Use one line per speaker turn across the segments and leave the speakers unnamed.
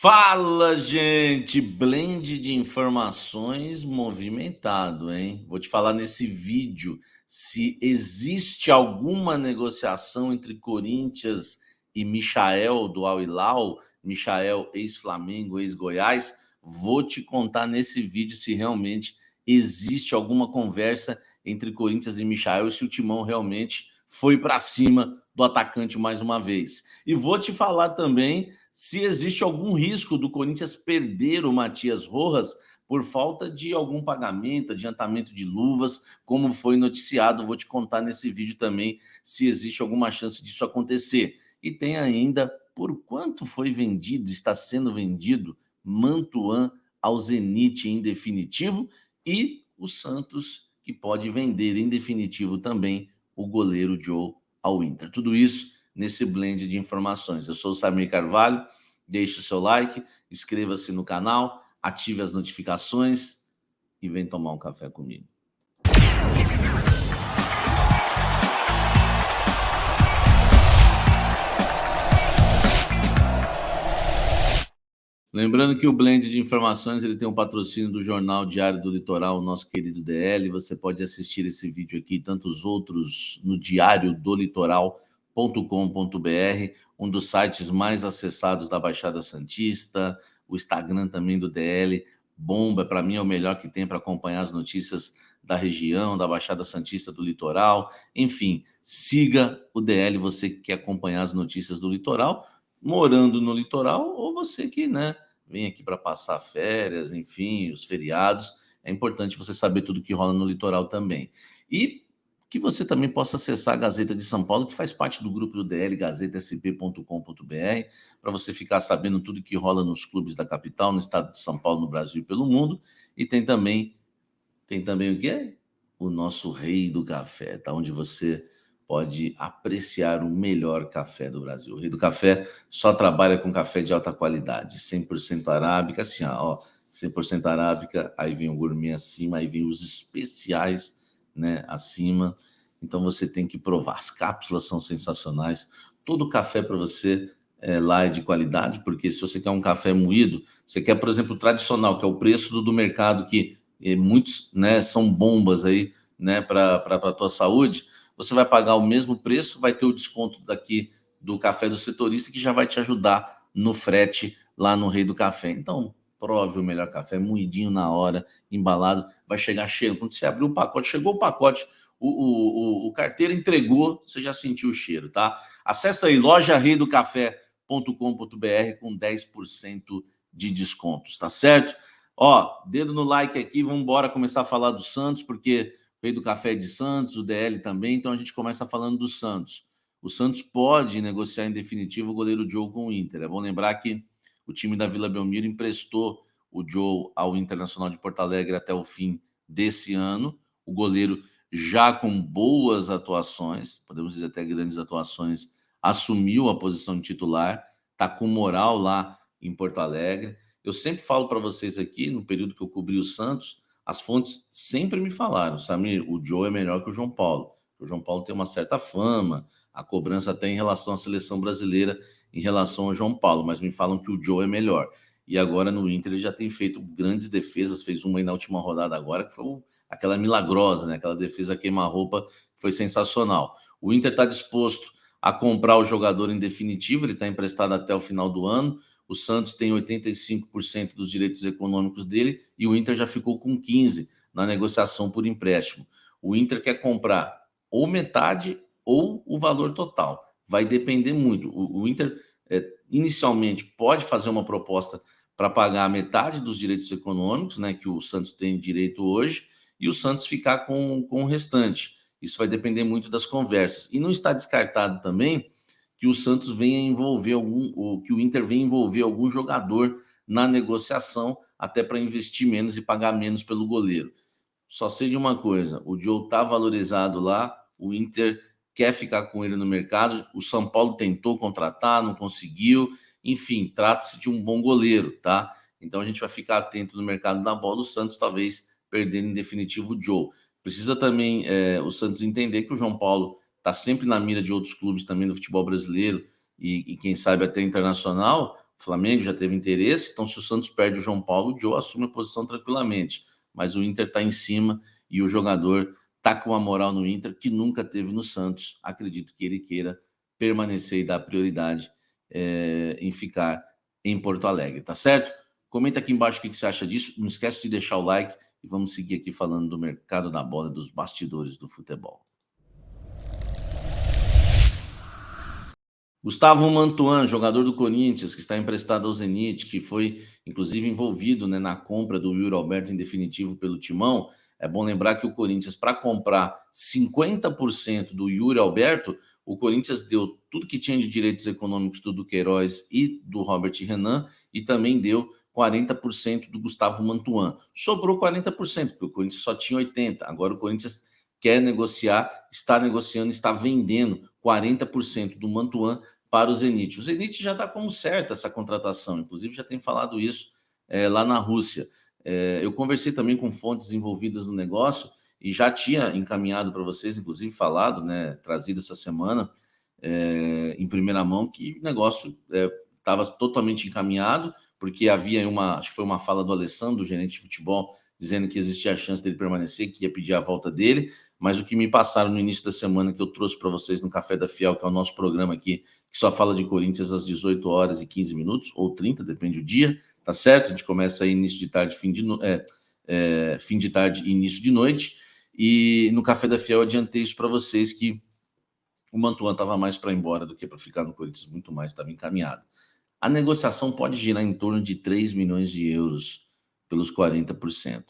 Fala, gente! Blend de informações movimentado, hein? Vou te falar nesse vídeo se existe alguma negociação entre Corinthians e Michael do Al Hilal, Michael ex-Flamengo, ex-Goiás. Vou te contar nesse vídeo se realmente existe alguma conversa entre Corinthians e Michael e se o Timão realmente foi para cima do atacante mais uma vez. E vou te falar também se existe algum risco do Corinthians perder o Matias Rojas por falta de algum pagamento, adiantamento de luvas, como foi noticiado. Vou te contar nesse vídeo também se existe alguma chance disso acontecer. E tem ainda por quanto foi vendido, está sendo vendido Mantuan ao Zenit em definitivo e o Santos que pode vender em definitivo também o goleiro Joe ao Inter. Tudo isso nesse blend de informações. Eu sou o Samir Carvalho, deixe o seu like, inscreva-se no canal, ative as notificações e vem tomar um café comigo. Lembrando que o blend de informações ele tem um patrocínio do Jornal Diário do Litoral, nosso querido DL. Você pode assistir esse vídeo aqui e tantos outros no diariodolitoral.com.br, um dos sites mais acessados da Baixada Santista. O Instagram também do DL bomba, para mim é o melhor que tem para acompanhar as notícias da região, da Baixada Santista, do litoral. Enfim, siga o DL, você que quer acompanhar as notícias do litoral, morando no litoral, ou você que, né, vem aqui para passar férias, enfim, os feriados. É importante você saber tudo que rola no litoral também. E que você também possa acessar a Gazeta de São Paulo, que faz parte do grupo do DL, gazetasp.com.br, para você ficar sabendo tudo que rola nos clubes da capital, no estado de São Paulo, no Brasil e pelo mundo. E tem também o quê? O nosso Rei do Café, tá? Onde você pode apreciar o melhor café do Brasil. O Rei do Café só trabalha com café de alta qualidade, 100% arábica, assim, ó, 100% arábica, aí vem o gourmet acima, aí vem os especiais, né, acima. Então você tem que provar. As cápsulas são sensacionais. Todo café para você lá é de qualidade, porque se você quer um café moído, você quer, por exemplo, o tradicional, que é o preço do mercado, que muitos, né, são bombas aí, né, para a tua saúde. Você vai pagar o mesmo preço, vai ter o desconto daqui do café do setorista, que já vai te ajudar no frete lá no Rei do Café. Então, prove o melhor café, moidinho na hora, embalado, vai chegar cheiro. Quando você abrir o pacote, chegou o pacote, o carteiro entregou, você já sentiu o cheiro, tá? Acesse aí, lojareidocafé.com.br com 10% de descontos, tá certo? Ó, dedo no like aqui, vamos embora começar a falar do Santos, porque o Rei do Café é de Santos, o DL também, então a gente começa falando do Santos. O Santos pode negociar em definitivo o goleiro Joe com o Inter. É bom lembrar que o time da Vila Belmiro emprestou o Joe ao Internacional de Porto Alegre até o fim desse ano. O goleiro já com boas atuações, podemos dizer até grandes atuações, assumiu a posição de titular, está com moral lá em Porto Alegre. Eu sempre falo para vocês aqui, no período que eu cobri o Santos, as fontes sempre me falaram, Samir, o Joe é melhor que o João Paulo. O João Paulo tem uma certa fama, a cobrança até em relação à seleção brasileira, em relação ao João Paulo, mas me falam que o Joe é melhor. E agora no Inter ele já tem feito grandes defesas, fez uma aí na última rodada agora, que foi aquela milagrosa, né? Aquela defesa queima-roupa que foi sensacional. O Inter está disposto a comprar o jogador em definitivo, ele está emprestado até o final do ano. O Santos tem 85% dos direitos econômicos dele e o Inter já ficou com 15% na negociação por empréstimo. O Inter quer comprar ou metade ou o valor total. Vai depender muito. O Inter, inicialmente, pode fazer uma proposta para pagar a metade dos direitos econômicos, né, que o Santos tem direito hoje, e o Santos ficar com o restante. Isso vai depender muito das conversas. E não está descartado também que o Santos venha envolver que o Inter venha envolver algum jogador na negociação, até para investir menos e pagar menos pelo goleiro. Só sei de uma coisa, o Joe está valorizado lá, o Inter quer ficar com ele no mercado, o São Paulo tentou contratar, não conseguiu, enfim, trata-se de um bom goleiro, tá? Então a gente vai ficar atento no mercado da bola, o Santos talvez perder em definitivo o Joe. Precisa também o Santos entender que o João Paulo está sempre na mira de outros clubes também do futebol brasileiro e quem sabe até internacional. Flamengo já teve interesse, então se o Santos perde o João Paulo, o Joe assume a posição tranquilamente. Mas o Inter está em cima e o jogador está com uma moral no Inter que nunca teve no Santos. Acredito que ele queira permanecer e dar prioridade em ficar em Porto Alegre, tá certo? Comenta aqui embaixo o que você acha disso. Não esquece de deixar o like e vamos seguir aqui falando do mercado da bola e dos bastidores do futebol. Gustavo Mantuan, jogador do Corinthians, que está emprestado ao Zenit, que foi, inclusive, envolvido, né, na compra do Yuri Alberto em definitivo pelo Timão. É bom lembrar que o Corinthians, para comprar 50% do Yuri Alberto, o Corinthians deu tudo que tinha de direitos econômicos do Duqueiroz e do Robert Renan, e também deu 40% do Gustavo Mantuan. Sobrou 40%, porque o Corinthians só tinha 80%. Agora o Corinthians quer negociar, está negociando, está vendendo 40% do Mantuan para o Zenit. O Zenit já está como certa essa contratação, inclusive já tem falado isso lá na Rússia. Eu conversei também com fontes envolvidas no negócio e já tinha encaminhado para vocês, inclusive falado, né, trazido essa semana em primeira mão, que o negócio estava totalmente encaminhado, porque havia acho que foi uma fala do Alessandro, do gerente de futebol, dizendo que existia a chance dele permanecer, que ia pedir a volta dele, mas o que me passaram no início da semana, que eu trouxe para vocês no Café da Fiel, que é o nosso programa aqui, que só fala de Corinthians às 18 horas e 15 minutos, ou 30, depende do dia, tá certo? A gente começa aí início de tarde, fim de tarde e início de noite, e no Café da Fiel eu adiantei isso para vocês, que o Mantuan estava mais para ir embora do que para ficar no Corinthians, muito mais, estava encaminhado. A negociação pode girar em torno de 3 milhões de euros pelos 40%.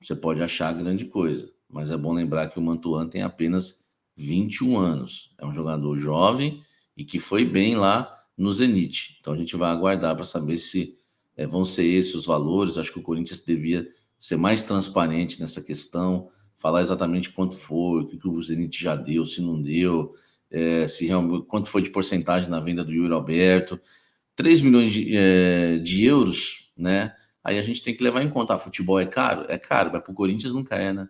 Você pode achar grande coisa, mas é bom lembrar que o Mantuan tem apenas 21 anos. É um jogador jovem e que foi bem lá no Zenit. Então a gente vai aguardar para saber se vão ser esses os valores. Acho que o Corinthians devia ser mais transparente nessa questão, falar exatamente quanto foi, o que o Zenit já deu, se não deu, se realmente, quanto foi de porcentagem na venda do Yuri Alberto. 3 milhões de euros, né? Aí a gente tem que levar em conta, futebol é caro? É caro, mas para o Corinthians nunca é, né?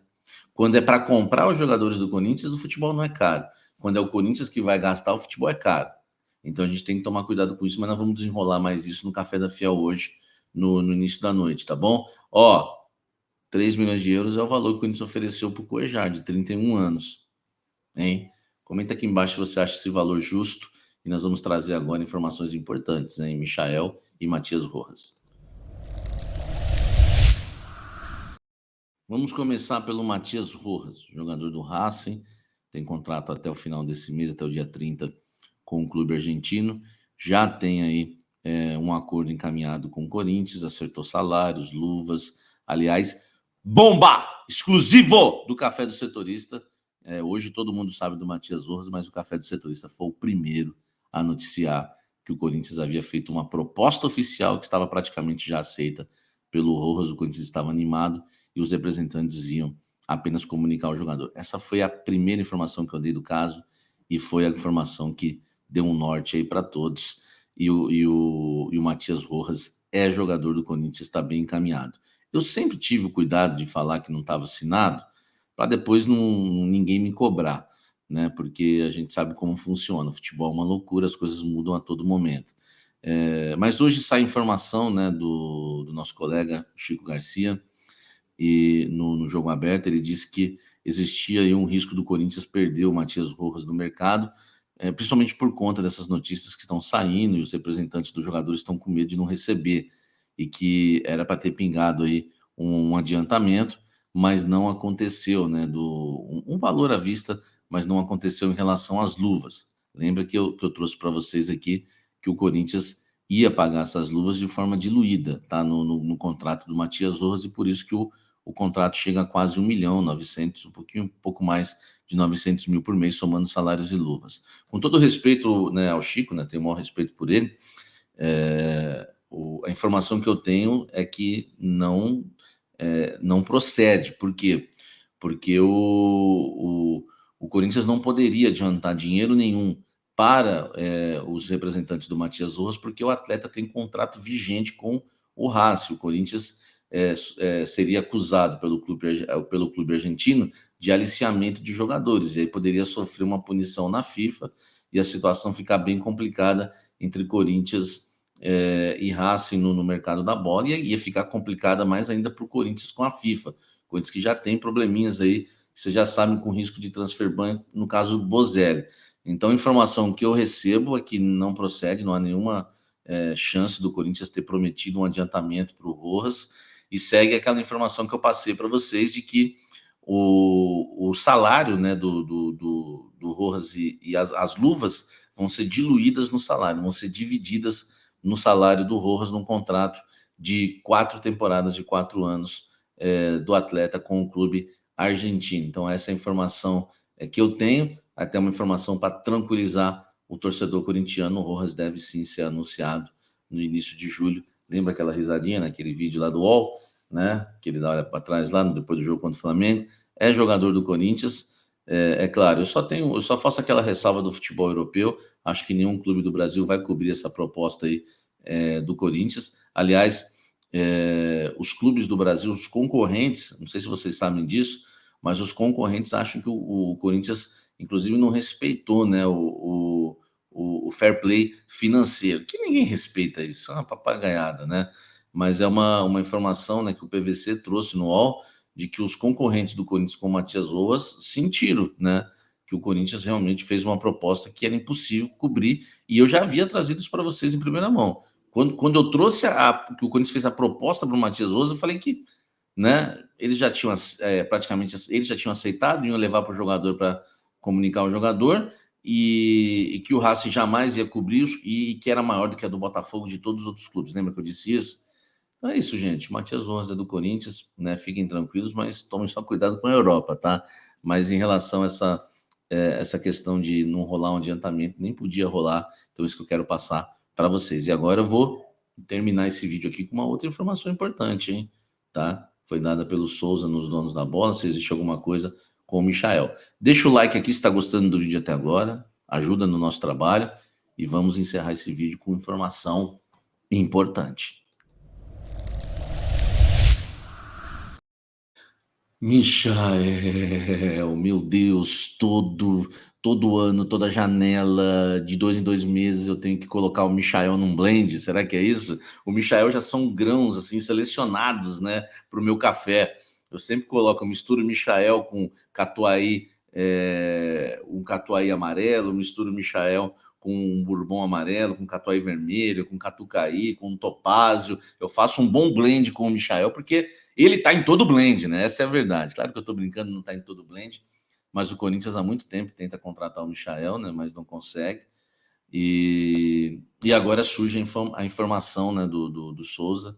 Quando é para comprar os jogadores do Corinthians, o futebol não é caro. Quando é o Corinthians que vai gastar, o futebol é caro. Então a gente tem que tomar cuidado com isso, mas nós vamos desenrolar mais isso no Café da Fiel hoje, no início da noite, tá bom? 3 milhões de euros é o valor que o Corinthians ofereceu para o Cuejá, de 31 anos. Hein? Comenta aqui embaixo se você acha esse valor justo. E nós vamos trazer agora informações importantes, hein? Michael e Matias Rojas. Vamos começar pelo Matias Rojas, jogador do Racing, tem contrato até o final desse mês, até o dia 30, com o clube argentino. Já tem aí um acordo encaminhado com o Corinthians, acertou salários, luvas. Aliás, bomba! Exclusivo do Café do Setorista. Hoje todo mundo sabe do Matias Rojas, mas o Café do Setorista foi o primeiro a noticiar que o Corinthians havia feito uma proposta oficial que estava praticamente já aceita pelo Rojas. O Corinthians estava animado e os representantes iam apenas comunicar ao jogador. Essa foi a primeira informação que eu dei do caso e foi a informação que deu um norte aí para todos. E o Matias Rojas é jogador do Corinthians, está bem encaminhado. Eu sempre tive o cuidado de falar que não estava assinado, para depois ninguém me cobrar, né? Porque a gente sabe como funciona. O futebol é uma loucura, as coisas mudam a todo momento. Mas hoje sai informação, né, do nosso colega Chico Garcia, e no Jogo Aberto ele disse que existia aí um risco do Corinthians perder o Matias Rojas do mercado, principalmente por conta dessas notícias que estão saindo e os representantes dos jogadores estão com medo de não receber, e que era para ter pingado aí um adiantamento, mas não aconteceu, né? Um valor à vista, mas não aconteceu em relação às luvas. Lembra que eu trouxe para vocês aqui que o Corinthians ia pagar essas luvas de forma diluída, tá? No contrato do Matias Rojas, e por isso que o contrato chega a quase 1.900.000, um pouco mais de 900 mil por mês, somando salários e luvas. Com todo respeito, né, ao Chico, né, tenho o maior respeito por ele, a informação que eu tenho é que não procede. Por quê? Porque o Corinthians não poderia adiantar dinheiro nenhum para os representantes do Matias Rojas, porque o atleta tem contrato vigente com o Racing. O Corinthians seria acusado pelo clube argentino de aliciamento de jogadores, e aí poderia sofrer uma punição na FIFA e a situação ficar bem complicada entre Corinthians e Racing no mercado da bola, e ia ficar complicada mais ainda para o Corinthians com a FIFA. O Corinthians que já tem probleminhas aí, que vocês já sabem, com risco de transfer ban, no caso do Bozelli. Então, a informação que eu recebo é que não procede, não há nenhuma chance do Corinthians ter prometido um adiantamento para o Rojas, e segue aquela informação que eu passei para vocês de que o salário, né, do Rojas e as luvas vão ser diluídas no salário, vão ser divididas no salário do Rojas num contrato de 4 temporadas de 4 anos do atleta com o clube argentino. Então, essa é a informação que eu tenho, até uma informação para tranquilizar o torcedor corintiano. O Rojas deve sim ser anunciado no início de julho. Lembra aquela risadinha naquele vídeo lá do UOL, né? Que ele dá olha para trás lá depois do jogo contra o Flamengo. É jogador do Corinthians. É claro, eu só faço aquela ressalva do futebol europeu. Acho que nenhum clube do Brasil vai cobrir essa proposta aí do Corinthians. Aliás, os clubes do Brasil, os concorrentes, não sei se vocês sabem disso, mas os concorrentes acham que o Corinthians, inclusive, não respeitou, né, o fair play financeiro, que ninguém respeita isso, é uma papagaiada, né? Mas é uma informação, né, que o PVC trouxe no UOL, de que os concorrentes do Corinthians com o Matias Rojas sentiram, né, que o Corinthians realmente fez uma proposta que era impossível cobrir, e eu já havia trazido isso para vocês em primeira mão. Quando eu trouxe que o Corinthians fez a proposta para o Matias Rojas, eu falei que, né, eles já tinham praticamente eles já tinham aceitado, iam levar para o jogador para comunicar ao jogador, e que o Racing jamais ia cobrir e que era maior do que a do Botafogo de todos os outros clubes. Lembra que eu disse isso? Então é isso, gente. Matias Rojas é do Corinthians, né? Fiquem tranquilos, mas tomem só cuidado com a Europa, tá? Mas em relação a essa questão de não rolar um adiantamento, nem podia rolar. Então, isso que eu quero passar para vocês. E agora eu vou terminar esse vídeo aqui com uma outra informação importante, hein? Tá? Foi dada pelo Souza nos Donos da Bola. Se existe alguma coisa com o Michael. Deixa o like aqui se está gostando do vídeo até agora. Ajuda no nosso trabalho. E vamos encerrar esse vídeo com informação importante. Michael, meu Deus, todo ano, toda janela, de 2 em 2 meses eu tenho que colocar o Michael num blend, será que é isso? O Michael já são grãos, assim, selecionados, né, para o meu café. Eu sempre coloco, eu misturo Michael com catuai, um catuai amarelo, misturo Michael com um bourbon amarelo, com catuai vermelho, com catucaí, com topázio. Eu faço um bom blend com o Michael, porque ele está em todo blend, né? Essa é a verdade. Claro que eu estou brincando, não está em todo blend, mas o Corinthians há muito tempo tenta contratar o Michael, né? Mas não consegue. E agora surge a informação, né, do Souza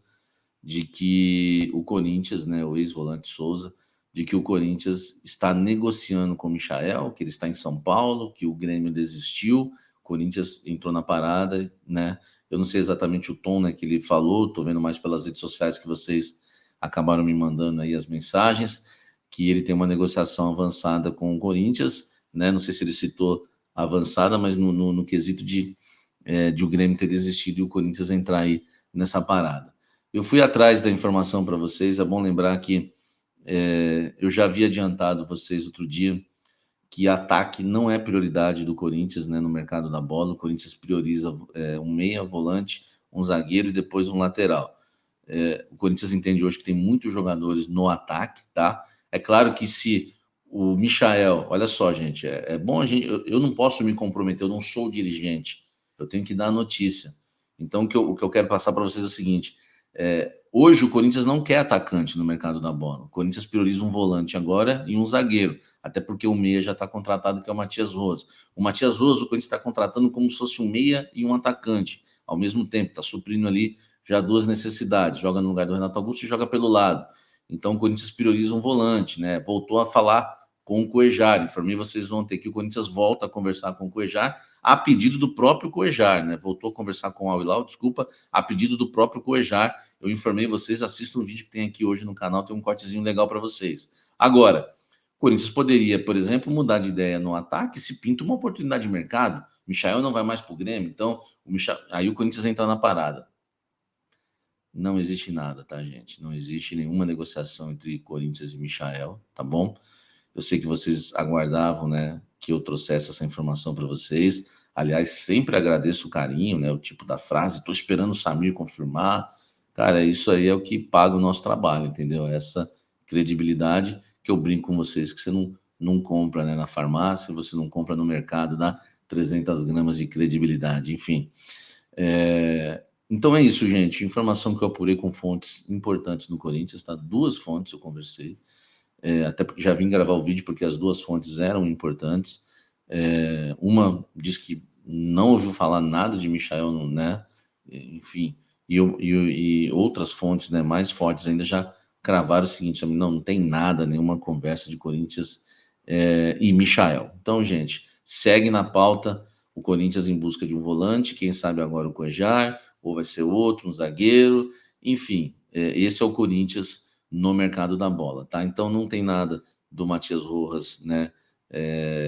de que o Corinthians, né, o ex-volante Souza, de que o Corinthians está negociando com o Michael, que ele está em São Paulo, que o Grêmio desistiu, o Corinthians entrou na parada, né? Eu não sei exatamente o tom, né, que ele falou, estou vendo mais pelas redes sociais que vocês acabaram me mandando aí as mensagens, que ele tem uma negociação avançada com o Corinthians, né? Não sei se ele citou avançada, mas no quesito de o Grêmio ter desistido e o Corinthians entrar aí nessa parada. Eu fui atrás da informação para vocês, é bom lembrar que eu já havia adiantado vocês outro dia que ataque não é prioridade do Corinthians, né, no mercado da bola. O Corinthians prioriza um meia, volante, um zagueiro e depois um lateral. O Corinthians entende hoje que tem muitos jogadores no ataque, tá? É claro que se o Michael, olha só, gente, é bom a gente, eu não posso me comprometer, eu não sou dirigente, eu tenho que dar a notícia. Então, o que eu quero passar para vocês é o seguinte: hoje o Corinthians não quer atacante no mercado da bola. O Corinthians prioriza um volante agora e um zagueiro, até porque o meia já está contratado, que é o Matias Rojas. O Matias Rojas, o Corinthians está contratando como se fosse um meia e um atacante, ao mesmo tempo, está suprindo ali já duas necessidades, joga no lugar do Renato Augusto e joga pelo lado. Então o Corinthians prioriza um volante, né? Voltou a falar com o Cuejar, informei vocês ontem que o Corinthians volta a conversar com o Cuejar a pedido do próprio Cuejar, né? Voltou a conversar com o Al-Hilal, desculpa, a pedido do próprio Cuejar. Eu informei vocês, assistam um vídeo que tem aqui hoje no canal, tem um cortezinho legal para vocês. Agora, o Corinthians poderia, por exemplo, mudar de ideia no ataque se pinta uma oportunidade de mercado. Michael não vai mais para o Grêmio, então aí o Corinthians entra na parada. Não existe nada, tá, gente? Não existe nenhuma negociação entre Corinthians e Michael, tá bom? Eu sei que vocês aguardavam, né, que eu trouxesse essa informação para vocês. Aliás, sempre agradeço o carinho, né? O tipo da frase, estou esperando o Samir confirmar. Cara, isso aí é o que paga o nosso trabalho, entendeu? Essa credibilidade que eu brinco com vocês, que você não compra, né, na farmácia, você não compra no mercado, dá 300 gramas de credibilidade, enfim. Então é isso, gente. Informação que eu apurei com fontes importantes no Corinthians, tá? 2 fontes eu conversei, até porque já vim gravar o vídeo porque as 2 fontes eram importantes. Uma diz que não ouviu falar nada de Michael, né? Enfim, e outras fontes, né, mais fortes ainda já cravaram o seguinte: não tem nada, nenhuma conversa de Corinthians e Michael. Então, gente, segue na pauta o Corinthians em busca de um volante, quem sabe agora o Cuejar, ou vai ser outro, um zagueiro, enfim, esse é o Corinthians no mercado da bola, tá? Então não tem nada do Matias Rojas, né?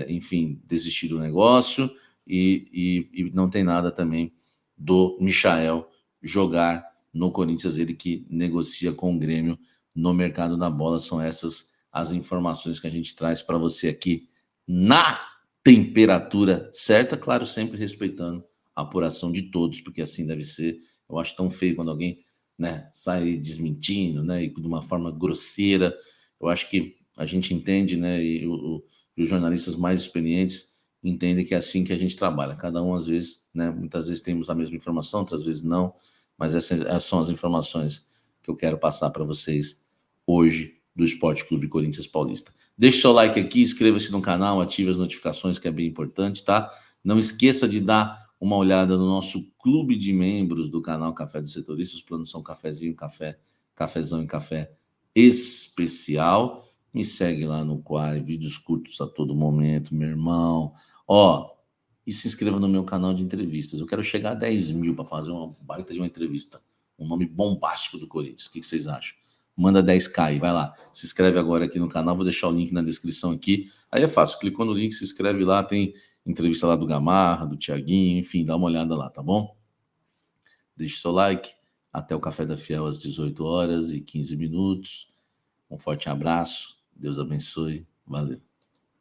Enfim, desistir do negócio e não tem nada também do Michael jogar no Corinthians, ele que negocia com o Grêmio no mercado da bola. São essas as informações que a gente traz para você aqui na temperatura certa, claro, sempre respeitando a apuração de todos, porque assim deve ser. Eu acho tão feio quando alguém, né, sai desmentindo, né, e de uma forma grosseira. Eu acho que a gente entende, né, e os jornalistas mais experientes entendem que é assim que a gente trabalha. Cada um, às vezes, né, muitas vezes temos a mesma informação, outras vezes não, mas essas são as informações que eu quero passar para vocês hoje do Esporte Clube Corinthians Paulista. Deixe seu like aqui, inscreva-se no canal, ative as notificações, que é bem importante, tá? Não esqueça de dar uma olhada no nosso clube de membros do canal Café do Setorista. Os planos são cafezinho, café, cafezão e café especial. Me segue lá no Quai, vídeos curtos a todo momento, meu irmão. E se inscreva no meu canal de entrevistas. Eu quero chegar a 10 mil para fazer uma baita de uma entrevista. Um nome bombástico do Corinthians. O que vocês acham? Manda 10k aí, vai lá. Se inscreve agora aqui no canal, vou deixar o link na descrição aqui. Aí é fácil, clicou no link, se inscreve lá, tem entrevista lá do Gamarra, do Thiaguinho, enfim, dá uma olhada lá, tá bom? Deixe seu like. Até o Café da Fiel às 18 horas e 15 minutos. Um forte abraço. Deus abençoe. Valeu.